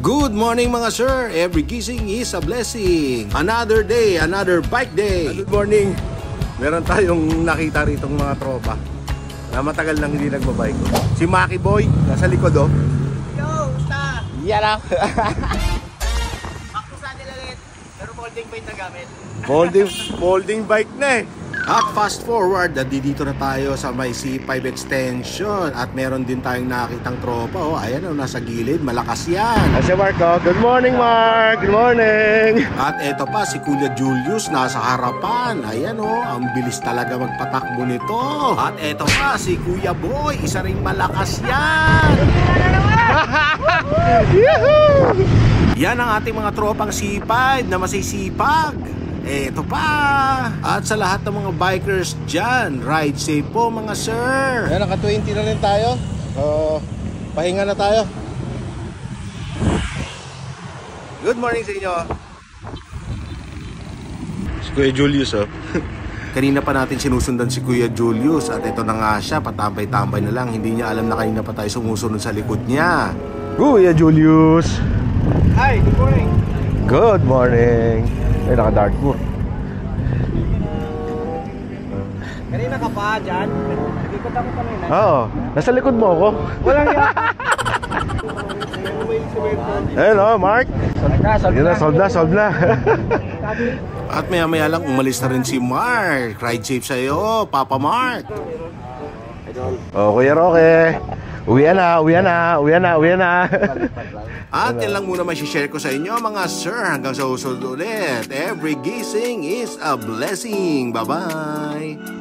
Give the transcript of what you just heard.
Good morning mga sir, every gising is a blessing. Another day, another bike day. Good morning. Meron tayong nakita ritong mga tropa na matagal nang hindi nagbabike. Si Maki Boy, nasa likod oh. Yo, basta! Yan lang. Baktusan nila ulit, pero folding bike na gamit. Folding bike na eh. At fast forward, dito na tayo sa may C5 extension. At meron din tayong nakitang tropa. Oh, ayan oh, nasa gilid, malakas yan. Si Mark oh. Good morning Mark, good morning. At eto pa, si Kuya Julius nasa harapan. Ayan oh, ang bilis talaga magpatakbo nito. At eto pa, si Kuya Boy, isa ring malakas yan. Yan ang ating mga tropang C5 na masisipag. Eto pa! At sa lahat ng mga bikers dyan, ride safe po mga sir! Yan, naka-20 na rin tayo. So, pahinga na tayo. Good morning sa inyo! Si Kuya Julius oh. Kanina pa natin sinusundan si Kuya Julius. At ito na nga siya, patambay-tambay na lang. Hindi niya alam na kanina pa tayo sumusunod sa likod niya. Kuya Julius! Hi, good morning! Good morning! Ay, naka-dartboard. Kanina ka pa dyan? Ikot ako kanina. Oo, nasa likod mo ako. Walang yan. Hello, Mark. Solve na. At maya lang umalis na rin si Mark. Ride safe sa'yo, Papa Mark. Oh, Kuya Roque. Uwi na. At yan lang muna share ko sa inyo mga sir. Hanggang sa susunod ulit. Every gising is a blessing. Bye-bye.